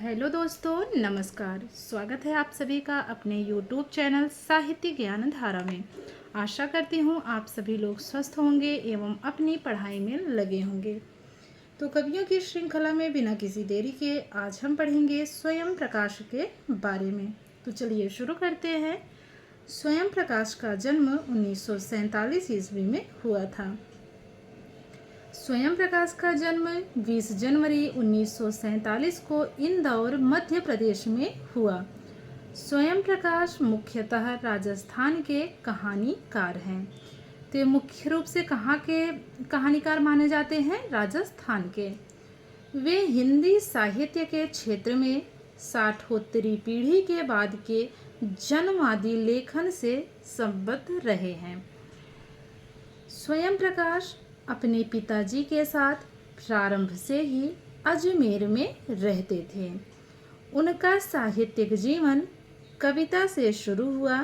Hello दोस्तों, नमस्कार। स्वागत है आप सभी का अपने यूट्यूब चैनल साहित्य ज्ञान धारा में। आशा करती हूँ आप सभी लोग स्वस्थ होंगे एवं अपनी पढ़ाई में लगे होंगे। तो कवियों की श्रृंखला में बिना किसी देरी के आज हम पढ़ेंगे स्वयं प्रकाश के बारे में। तो चलिए शुरू करते हैं। स्वयं प्रकाश का जन्म 1947 ईस्वी में हुआ था। स्वयं प्रकाश का जन्म 20 जनवरी 1947 को इंदौर, मध्य प्रदेश में हुआ। स्वयं प्रकाश मुख्यतः राजस्थान के कहानीकार हैं। तो ये मुख्य रूप से कहाँ के कहानीकार माने जाते हैं? राजस्थान के। वे हिंदी साहित्य के क्षेत्र में साठोत्तरी पीढ़ी के बाद के जनवादी लेखन से संबद्ध रहे हैं। स्वयं प्रकाश अपने पिताजी के साथ प्रारंभ से ही अजमेर में रहते थे। उनका साहित्यिक जीवन कविता से शुरू हुआ।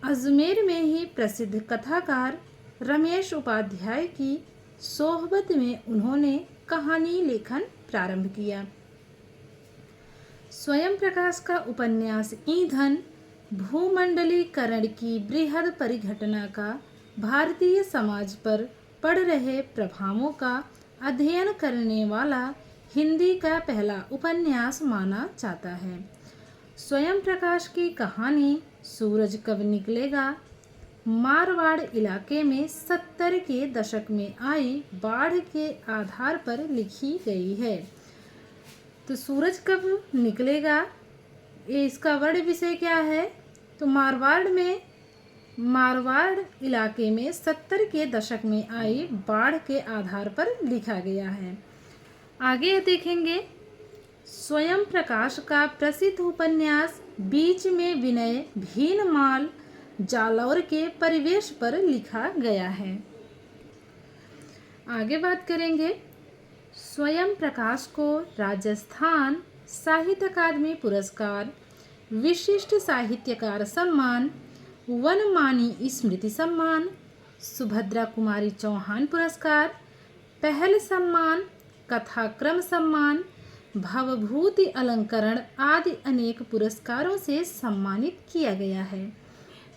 अजमेर में ही प्रसिद्ध कथाकार रमेश उपाध्याय की सोहबत में उन्होंने कहानी लेखन प्रारंभ किया। स्वयं प्रकाश का उपन्यास ईंधन भूमंडलीकरण की बृहद परिघटना का भारतीय समाज पर पड़ रहे प्रभावों का अध्ययन करने वाला हिंदी का पहला उपन्यास माना जाता है। स्वयं प्रकाश की कहानी सूरज कब निकलेगा मारवाड़ इलाके में 70 के दशक में आई बाढ़ के आधार पर लिखी गई है। तो सूरज कब निकलेगा, ये इसका वर्ड विषय क्या है? तो मारवाड़ इलाके में 70 के दशक में आई बाढ़ के आधार पर लिखा गया है। आगे देखेंगे, स्वयं प्रकाश का प्रसिद्ध उपन्यास बीच में विनय भीनमाल जालौर के परिवेश पर लिखा गया है। आगे बात करेंगे, स्वयं प्रकाश को राजस्थान साहित्य अकादमी पुरस्कार, विशिष्ट साहित्यकार सम्मान, वनमानी स्मृति सम्मान, सुभद्रा कुमारी चौहान पुरस्कार, पहल सम्मान, कथाक्रम सम्मान, भवभूति अलंकरण आदि अनेक पुरस्कारों से सम्मानित किया गया है।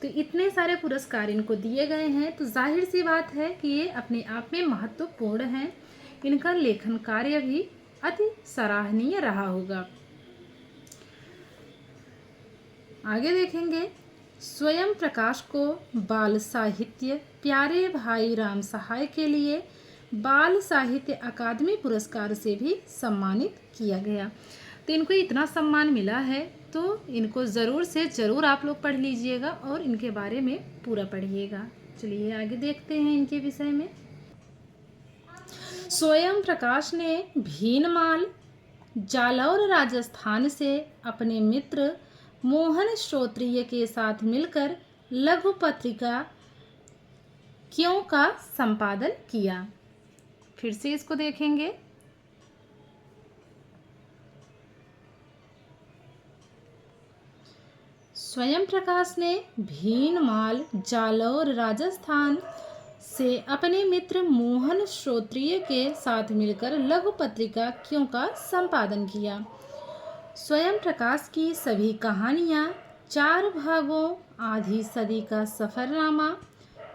तो इतने सारे पुरस्कार इनको दिए गए हैं, तो जाहिर सी बात है कि ये अपने आप में महत्वपूर्ण हैं। इनका लेखन कार्य भी अति सराहनीय रहा होगा। आगे देखेंगे, स्वयं प्रकाश को बाल साहित्य प्यारे भाई राम सहाय के लिए बाल साहित्य अकादमी पुरस्कार से भी सम्मानित किया गया। तो इनको इतना सम्मान मिला है, तो इनको ज़रूर से ज़रूर आप लोग पढ़ लीजिएगा और इनके बारे में पूरा पढ़िएगा। चलिए आगे देखते हैं इनके विषय में। स्वयं प्रकाश ने भीनमाल जालौर राजस्थान से अपने मित्र मोहन श्रोत्रिय के साथ मिलकर लघु पत्रिका क्यों का संपादन किया। फिर से इसको देखेंगे। स्वयं प्रकाश ने भीनमाल जालौर राजस्थान से अपने मित्र मोहन श्रोत्रिय के साथ मिलकर लघु पत्रिका क्यों का संपादन किया। स्वयं प्रकाश की सभी कहानियाँ 4 भागों आधी सदी का सफ़रनामा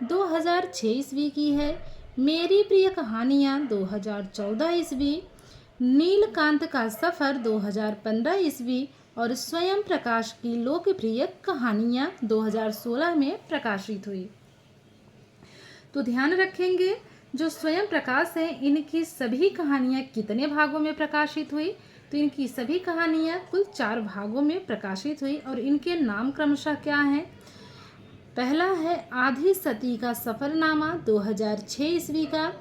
2006 ईस्वी की है, मेरी प्रिय कहानियाँ 2014 ईस्वी, नीलकांत का सफ़र 2015 ईस्वी और स्वयं प्रकाश की लोकप्रिय कहानियाँ 2016 में प्रकाशित हुई। तो ध्यान रखेंगे, जो स्वयं प्रकाश हैं इनकी सभी कहानियाँ कितने भागों में प्रकाशित हुई? तो इनकी सभी कहानियाँ कुल 4 भागों में प्रकाशित हुई और इनके नाम क्रमशः क्या हैं? पहला है आधी सदी का सफ़रनामा 2006 ईस्वी का,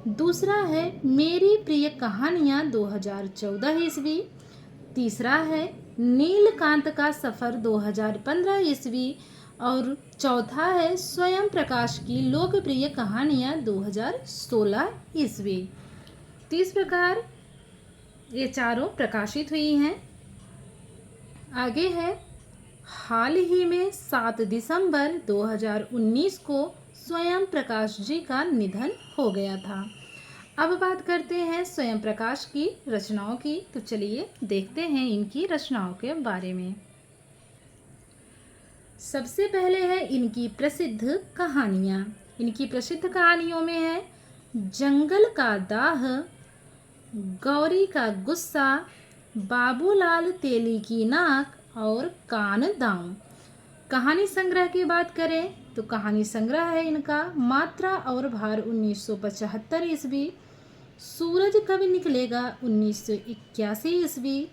दूसरा है मेरी प्रिय कहानियाँ 2014 ईस्वी, तीसरा है नीलकांत का सफ़र 2015 ईस्वी और चौथा है स्वयं प्रकाश की लोकप्रिय कहानियाँ 2016 ईस्वी। तो इस प्रकार ये चारों प्रकाशित हुई हैं। आगे है, हाल ही में 7 दिसंबर 2019 को स्वयं प्रकाश जी का निधन हो गया था। अब बात करते हैं स्वयं प्रकाश की रचनाओं की। तो चलिए देखते हैं इनकी रचनाओं के बारे में। सबसे पहले है इनकी प्रसिद्ध कहानियाँ। इनकी प्रसिद्ध कहानियों में है जंगल का दाह, गौरी का गुस्सा, बाबूलाल तेली की नाक और कान दाम। कहानी संग्रह की बात करें तो कहानी संग्रह है इनका मात्रा और भार 1975 ईस्वी, सूरज कब निकलेगा 1981 ईस्वी,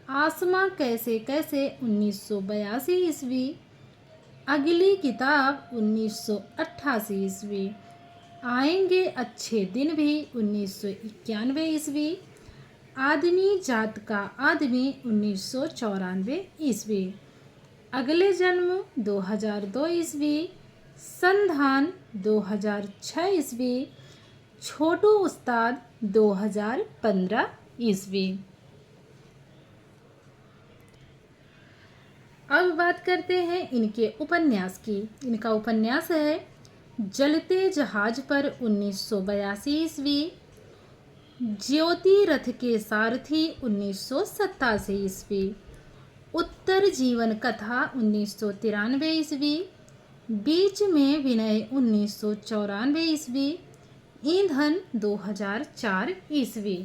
आसमां कैसे कैसे 1982 ईस्वी, अगली किताब 1988 ईस्वी, आएंगे अच्छे दिन भी 1991 ईस्वी, आदमी जात का आदमी 1994 ईस्वी, अगले जन्म 2002 ईस्वी, संधान 2006 ईस्वी, छोटू उस्ताद 2015 ईस्वी। अब बात करते हैं इनके उपन्यास की। इनका उपन्यास है जलते जहाज पर 1982 ईस्वी, ज्योति रथ के सारथी 1987 ईस्वी, उत्तर जीवन कथा 1993 ईस्वी, बीच में विनय 1994 ईस्वी, ईंधन 2004 ईस्वी।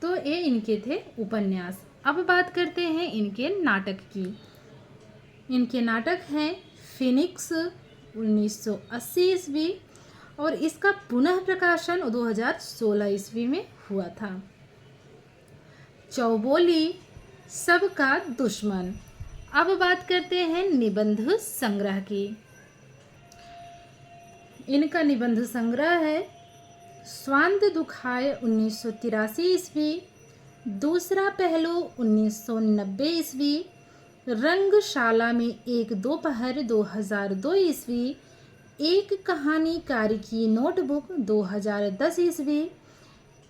तो ये इनके थे उपन्यास। अब बात करते हैं इनके नाटक की। इनके नाटक हैं फिनिक्स 1980 ईस्वी और इसका पुनः प्रकाशन 2016 ईस्वी में हुआ था। चौबोली, सबका दुश्मन। अब बात करते हैं निबंध संग्रह की। इनका निबंध संग्रह है स्वांत दुखाय 1983 ईस्वी, दूसरा पहलू 1990 ईस्वी, रंगशाला में एक दोपहर 2002 ईस्वी, एक कहानीकार की नोटबुक 2010 ईस्वी,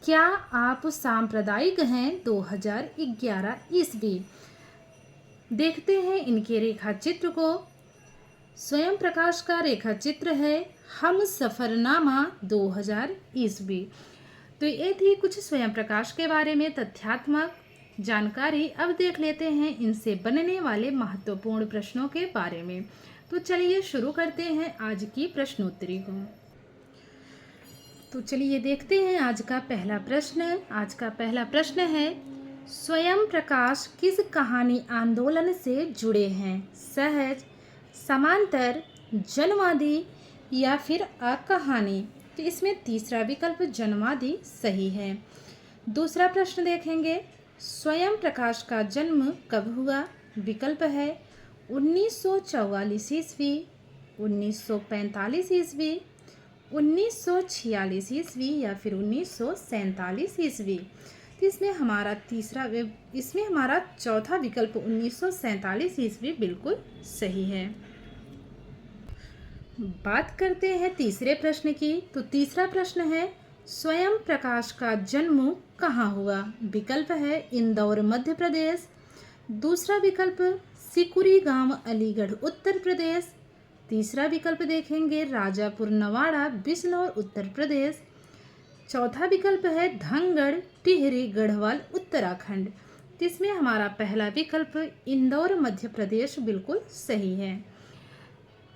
क्या आप सांप्रदायिक हैं 2011 ईस्वी। देखते हैं इनके रेखा चित्र को। स्वयं प्रकाश का रेखा चित्र है हम सफरनामा 2000 ईस्वी। तो ये थी कुछ स्वयं प्रकाश के बारे में तथ्यात्मक जानकारी। अब देख लेते हैं इनसे बनने वाले महत्वपूर्ण प्रश्नों के बारे में। तो चलिए शुरू करते हैं आज की प्रश्नोत्तरी को। तो चलिए देखते हैं आज का पहला प्रश्न। आज का पहला प्रश्न है स्वयं प्रकाश किस कहानी आंदोलन से जुड़े हैं? सहज, समांतर, जनवादी या फिर अकहानी। तो इसमें तीसरा विकल्प जनवादी सही है। दूसरा प्रश्न देखेंगे स्वयं प्रकाश का जन्म कब हुआ? विकल्प है 1944 ईस्वी, 1945 ईस्वी, 1946 ईस्वी या फिर 1947 ईस्वी। तो इसमें हमारा चौथा विकल्प 1947 ईस्वी बिल्कुल सही है। बात करते हैं तीसरे प्रश्न की। तो तीसरा प्रश्न है स्वयं प्रकाश का जन्म कहाँ हुआ? विकल्प है इंदौर मध्य प्रदेश, दूसरा विकल्प सिकुरी गांव अलीगढ़ उत्तर प्रदेश, तीसरा विकल्प देखेंगे राजापुर नवाड़ा बिजनौर उत्तर प्रदेश, चौथा विकल्प है धनगढ़ टिहरी गढ़वाल उत्तराखंड। इसमें हमारा पहला विकल्प इंदौर मध्य प्रदेश बिल्कुल सही है।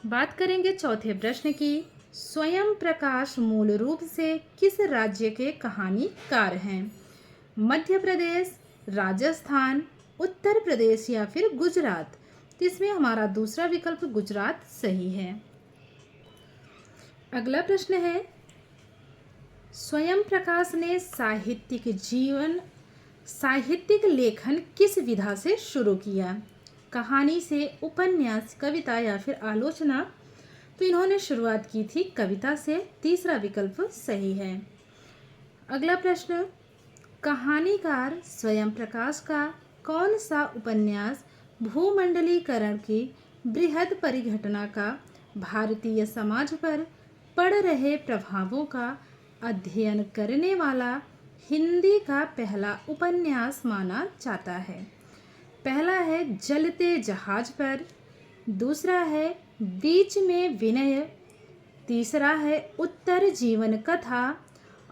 बात करेंगे चौथे प्रश्न की। स्वयं प्रकाश मूल रूप से किस राज्य के कहानीकार हैं? मध्य प्रदेश, राजस्थान, उत्तर प्रदेश या फिर गुजरात। इसमें हमारा दूसरा विकल्प गुजरात सही है। अगला प्रश्न है स्वयं प्रकाश ने साहित्यिक लेखन किस विधा से शुरू किया? कहानी से, उपन्यास, कविता या फिर आलोचना। तो इन्होंने शुरुआत की थी कविता से। तीसरा विकल्प सही है। अगला प्रश्न कहानीकार स्वयं प्रकाश का कौन सा उपन्यास भूमंडलीकरण की बृहद परिघटना का भारतीय समाज पर पड़ रहे प्रभावों का अध्ययन करने वाला हिंदी का पहला उपन्यास माना जाता है? पहला है जलते जहाज पर, दूसरा है बीच में विनय, तीसरा है उत्तर जीवन कथा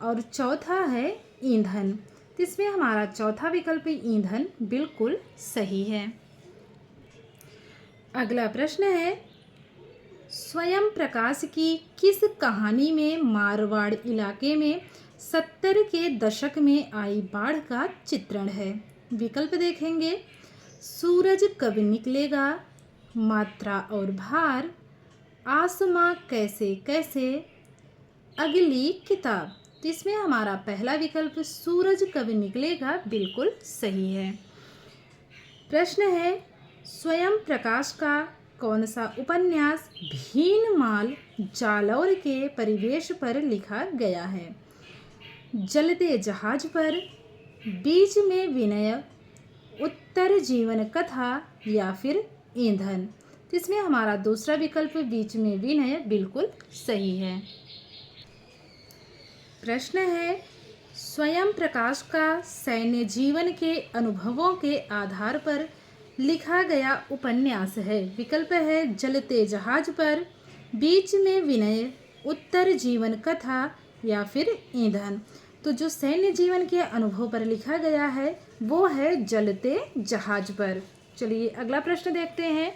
और चौथा है ईंधन। तो इसमें हमारा चौथा विकल्प ईंधन बिल्कुल सही है। अगला प्रश्न है, स्वयं प्रकाश की किस कहानी में मारवाड़ इलाके में 70 के दशक में आई बाढ़ का चित्रण है? विकल्प देखेंगे, सूरज कब निकलेगा, मात्रा और भार, आसमां कैसे कैसे, अगली किताब। तो इसमें हमारा पहला विकल्प सूरज कब निकलेगा बिल्कुल सही है। प्रश्न है, स्वयं प्रकाश का कौन सा उपन्यास भीनमाल जालौर के परिवेश पर लिखा गया है? जलते जहाज पर, बीच में विनय, उत्तर जीवन कथा या फिर ईंधन। तो इसमें हमारा दूसरा विकल्प बीच में विनय बिल्कुल सही है। प्रश्न है, स्वयं प्रकाश का सैन्य जीवन के अनुभवों के आधार पर लिखा गया उपन्यास है? विकल्प है जलते जहाज पर, बीच में विनय, उत्तर जीवन कथा या फिर ईंधन। तो जो सैन्य जीवन के अनुभव पर लिखा गया है वो है जलते जहाज पर। चलिए अगला प्रश्न देखते हैं,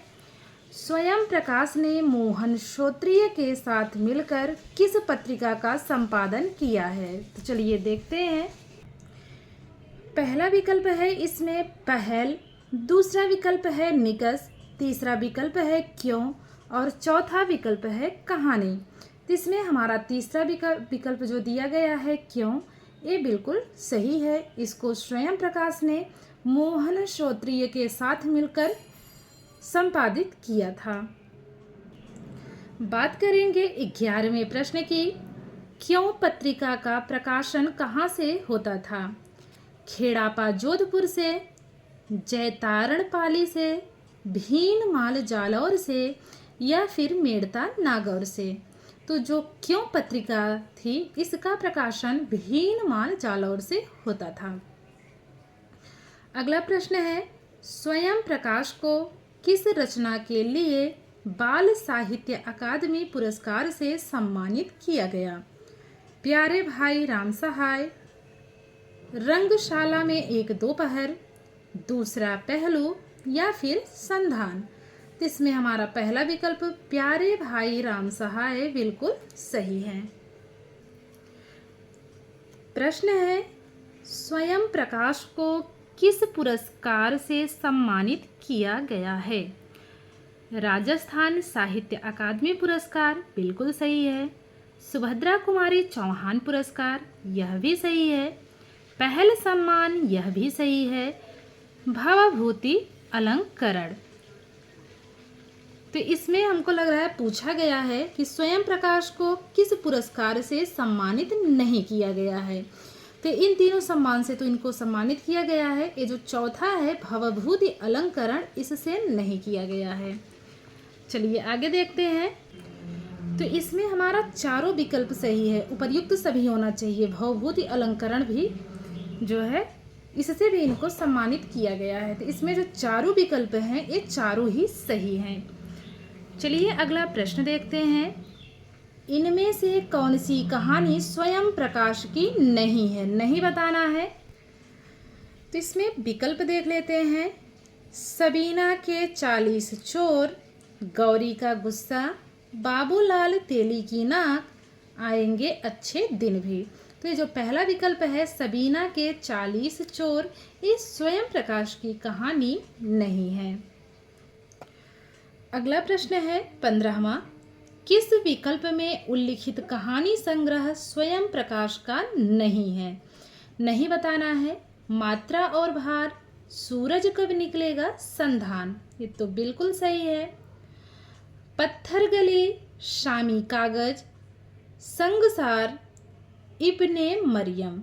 स्वयं प्रकाश ने मोहन श्रोत्रिय के साथ मिलकर किस पत्रिका का संपादन किया है? तो चलिए देखते हैं। पहला विकल्प है इसमें पहल, दूसरा विकल्प है निकस, तीसरा विकल्प है क्यों और चौथा विकल्प है कहानी। तो इसमें हमारा तीसरा विकल्प जो दिया गया है क्यों, ये बिल्कुल सही है। इसको स्वयं प्रकाश ने मोहन श्रोत्रिय के साथ मिलकर संपादित किया था। बात करेंगे 11वें प्रश्न की, क्यों पत्रिका का प्रकाशन कहाँ से होता था? खेड़ापा जोधपुर से, जैतारणपाली से, भीनमाल जालौर से या फिर मेड़ता नागौर से। तो जो क्यों पत्रिका थी इसका प्रकाशन भीनमाल जालौर से होता था। अगला प्रश्न है, स्वयं प्रकाश को किस रचना के लिए बाल साहित्य अकादमी पुरस्कार से सम्मानित किया गया? प्यारे भाई राम सहाय, रंगशाला में एक दोपहर, दूसरा पहलू या फिर संधान। तो इसमें हमारा पहला विकल्प प्यारे भाई राम सहाय बिल्कुल सही है। प्रश्न है, स्वयं प्रकाश को किस पुरस्कार से सम्मानित किया गया है? राजस्थान साहित्य अकादमी पुरस्कार बिल्कुल सही है। सुभद्रा कुमारी चौहान पुरस्कार यह भी सही है। पहल सम्मान यह भी सही है। भवभूति अलंकरण। तो इसमें हमको लग रहा है पूछा गया है कि स्वयं प्रकाश को किस पुरस्कार से सम्मानित नहीं किया गया है। तो इन तीनों सम्मान से तो इनको सम्मानित किया गया है। ये जो चौथा है भवभूति अलंकरण, इससे नहीं किया गया है। चलिए आगे देखते हैं। तो इसमें हमारा चारों विकल्प सही है, उपर्युक्त सभी होना चाहिए। भवभूति अलंकरण भी जो है इससे भी इनको सम्मानित किया गया है। तो इसमें जो चारों विकल्प हैं ये चारों ही सही हैं। चलिए अगला प्रश्न देखते हैं, इनमें से कौन सी कहानी स्वयं प्रकाश की नहीं है? नहीं बताना है। तो इसमें विकल्प देख लेते हैं, सबीना के 40 चोर, गौरी का गुस्सा, बाबूलाल तेली की नाक, आएंगे अच्छे दिन भी। तो ये जो पहला विकल्प है सबीना के 40 चोर, ये स्वयं प्रकाश की कहानी नहीं है। अगला प्रश्न है 15वां, किस विकल्प में उल्लिखित कहानी संग्रह स्वयं प्रकाश का नहीं है? नहीं बताना है। मात्रा और भार, सूरज कब निकलेगा, संधान। ये तो बिल्कुल सही है। पत्थर गली, शामी कागज, संगसार, इब्ने मरियम।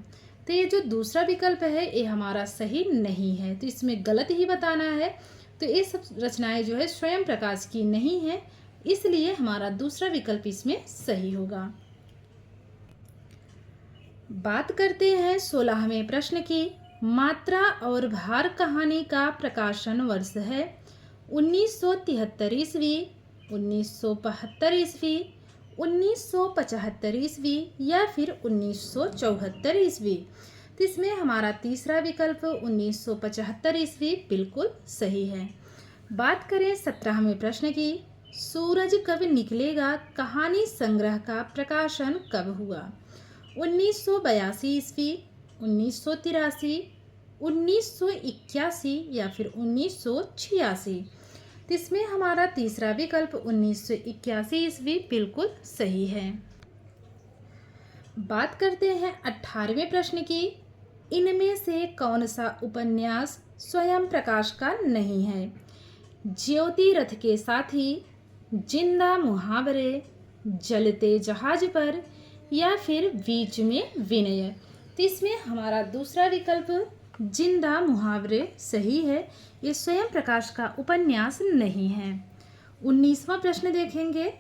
तो ये जो दूसरा विकल्प है ये हमारा सही नहीं है, तो इसमें गलत ही बताना है। तो ये सब रचनाएं जो है स्वयं प्रकाश की नहीं है, इसलिए हमारा दूसरा विकल्प इसमें सही होगा। बात करते हैं 16वें प्रश्न की। मात्रा और भार कहानी का प्रकाशन वर्ष है 1973 ईस्वी, 1972 ईस्वी, 1975 ईस्वी या फिर 1974 ईस्वी। तो इसमें हमारा तीसरा विकल्प 1975 ईस्वी बिल्कुल सही है। बात करें 17वें प्रश्न की, सूरज कब निकलेगा कहानी संग्रह का प्रकाशन कब हुआ? 1982 ईस्वी, 1983, 1981 या फिर 1986। तो इसमें हमारा तीसरा विकल्प 1981 ईस्वी बिल्कुल सही है। बात करते हैं 18वें प्रश्न की, इनमें से कौन सा उपन्यास स्वयं प्रकाश का नहीं है? ज्योति रथ के साथी, जिंदा मुहावरे, जलते जहाज पर या फिर बीच में विनय। तो इसमें हमारा दूसरा विकल्प जिंदा मुहावरे सही है, ये स्वयं प्रकाश का उपन्यास नहीं है। 19वां प्रश्न देखेंगे,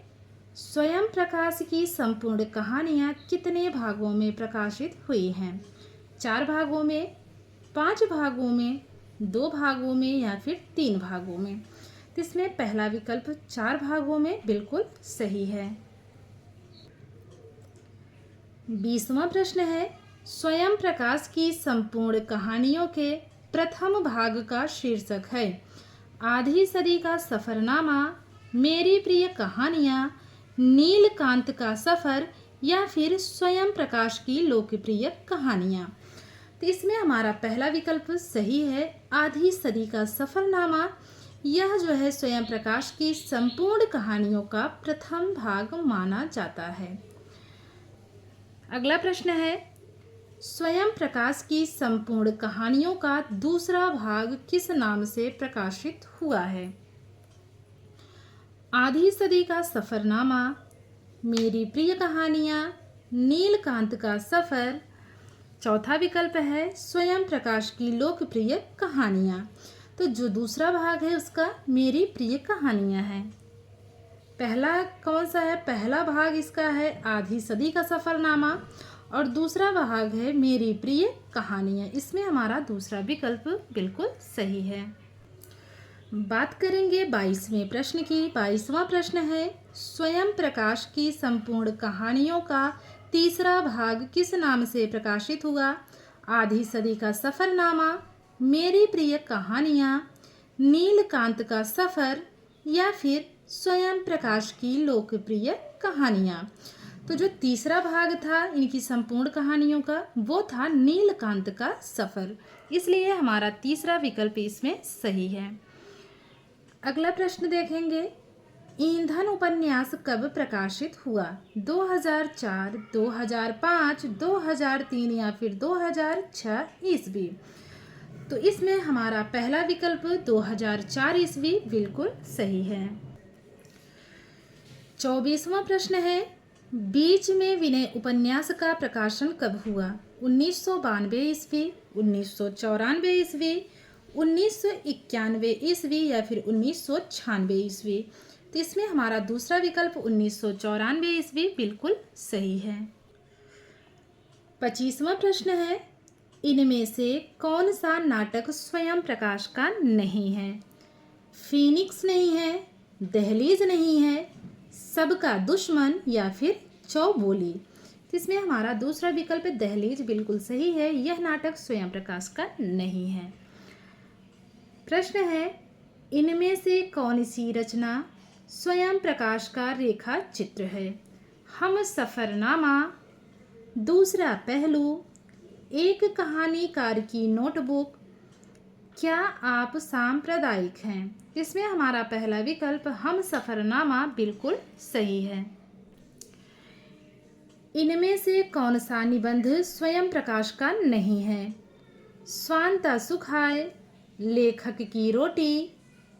स्वयं प्रकाश की संपूर्ण कहानियाँ कितने भागों में प्रकाशित हुई हैं? 4 भागों में, 5 भागों में, 2 भागों में या फिर 3 भागों में। तो इसमें पहला विकल्प 4 भागों में बिल्कुल सही है। 20वां प्रश्न है, स्वयं प्रकाश की संपूर्ण कहानियों के प्रथम भाग का शीर्षक है आधी सदी का सफरनामा, मेरी प्रिय कहानियाँ, नीलकांत का सफर या फिर स्वयं प्रकाश की लोकप्रिय कहानियाँ। तो इसमें हमारा पहला विकल्प सही है, आधी सदी का सफरनामा। यह जो है स्वयं प्रकाश की संपूर्ण कहानियों का प्रथम भाग माना जाता है। अगला प्रश्न है, स्वयं प्रकाश की संपूर्ण कहानियों का दूसरा भाग किस नाम से प्रकाशित हुआ है? आधी सदी का सफरनामा, मेरी प्रिय कहानियाँ, नीलकांत का सफर। चौथा विकल्प है स्वयं प्रकाश की लोकप्रिय कहानियाँ। तो जो दूसरा भाग है उसका मेरी प्रिय कहानियाँ है। पहला कौन सा है? पहला भाग इसका है आधी सदी का सफरनामा और दूसरा भाग है मेरी प्रिय कहानियाँ। इसमें हमारा दूसरा विकल्प बिल्कुल सही है। बात करेंगे 22वें प्रश्न की। 22वां प्रश्न है, स्वयं प्रकाश की संपूर्ण कहानियों का तीसरा भाग किस नाम से प्रकाशित हुआ? आधी सदी का सफरनामा, मेरी प्रिय कहानियाँ, नीलकांत का सफर या फिर स्वयं प्रकाश की लोकप्रिय कहानियाँ। तो जो तीसरा भाग था इनकी संपूर्ण कहानियों का वो था नीलकांत का सफर, इसलिए हमारा तीसरा विकल्प इसमें सही है। अगला प्रश्न देखेंगे, ईंधन उपन्यास कब प्रकाशित हुआ? 2004, 2005, 2003 या फिर 2006 ईस्वी। तो इसमें हमारा पहला विकल्प 2004 ईस्वी बिल्कुल सही है। 24वां प्रश्न है, बीच में विनय उपन्यास का प्रकाशन कब हुआ? 1992 ईस्वी, 1994 ईस्वी, 1991 ईस्वी या फिर 1996 ईस्वी। तो इसमें हमारा दूसरा विकल्प 1994 ईस्वी बिल्कुल सही है। 25वां प्रश्न है, इनमें से कौन सा नाटक स्वयं प्रकाश का नहीं है? फीनिक्स नहीं है, दहलीज नहीं है, सबका दुश्मन या फिर चौबोली। तो इसमें हमारा दूसरा विकल्प दहलीज बिल्कुल सही है, यह नाटक स्वयं प्रकाश का नहीं है। प्रश्न है, इनमें से कौन सी रचना स्वयं प्रकाश का रेखा चित्र है? हम सफरनामा, दूसरा पहलू, एक कहानीकार की नोटबुक, क्या आप सांप्रदायिक हैं? इसमें हमारा पहला विकल्प हम सफरनामा बिल्कुल सही है। इनमें से कौन सा निबंध स्वयं प्रकाश का नहीं है? स्वांता सुखाए, लेखक की रोटी,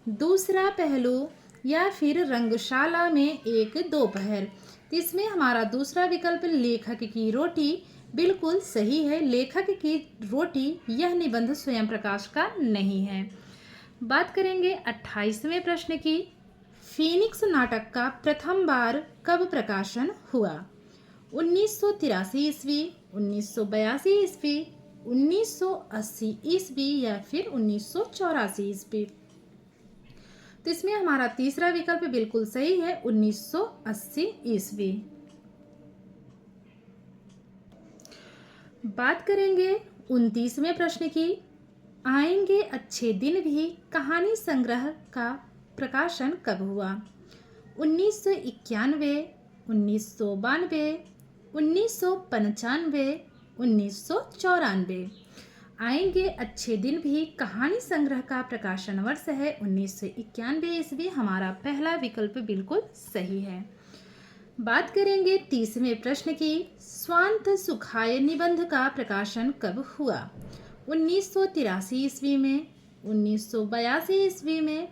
दूसरा पहलू या फिर रंगशाला में एक दोपहर। इसमें हमारा दूसरा विकल्प लेखक की रोटी बिल्कुल सही है, लेखक की रोटी यह निबंध स्वयं प्रकाश का नहीं है। बात करेंगे 28वें प्रश्न की, फीनिक्स नाटक का प्रथम बार कब प्रकाशन हुआ? 1983 ईस्वी, 1982 ईस्वी, 1980 ईस्वी या फिर 1984 ईस्वी। तो इसमें हमारा तीसरा विकल्प बिल्कुल सही है, 1980 ईस्वी। बात करेंगे 29वें प्रश्न की। आएंगे अच्छे दिन भी कहानी संग्रह का प्रकाशन कब हुआ? 1991, 1992, 1995, 1994। आएंगे अच्छे दिन भी कहानी संग्रह का प्रकाशन वर्ष है 1991 ईस्वी। हमारा पहला विकल्प बिल्कुल सही है। बात करेंगे 30वें प्रश्न की। स्वांत सुखाय निबंध का प्रकाशन कब हुआ? 1983 ईस्वी में, 1982 ईस्वी में,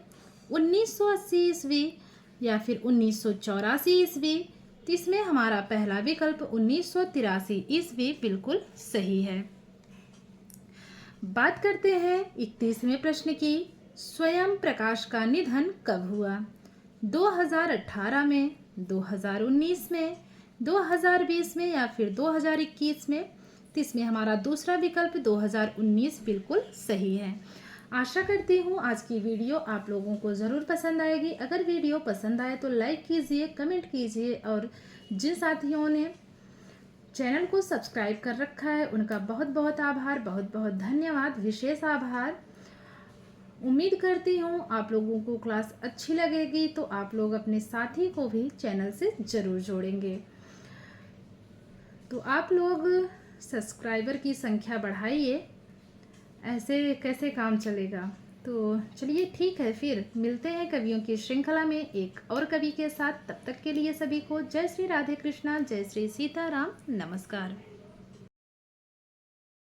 1980 ईस्वी या फिर 1984 ईस्वी? तो इसमें हमारा पहला विकल्प 1983 ईस्वी बिल्कुल सही है। बात करते हैं 31वें प्रश्न की। स्वयं प्रकाश का निधन कब हुआ? 2018 में, 2019 में, 2020 में या फिर 2021 में? तो इसमें हमारा दूसरा विकल्प 2019 बिल्कुल सही है। आशा करती हूँ आज की वीडियो आप लोगों को ज़रूर पसंद आएगी। अगर वीडियो पसंद आए तो लाइक कीजिए, कमेंट कीजिए और जिन साथियों ने चैनल को सब्सक्राइब कर रखा है उनका बहुत बहुत आभार, बहुत बहुत धन्यवाद, विशेष आभार। उम्मीद करती हूँ आप लोगों को क्लास अच्छी लगेगी तो आप लोग अपने साथी को भी चैनल से ज़रूर जोड़ेंगे। तो आप लोग सब्सक्राइबर की संख्या बढ़ाइए, ऐसे कैसे काम चलेगा। तो चलिए ठीक है, फिर मिलते हैं कवियों की श्रृंखला में एक और कवि के साथ। तब तक के लिए सभी को जय श्री राधे कृष्णा, जय श्री सीताराम, नमस्कार।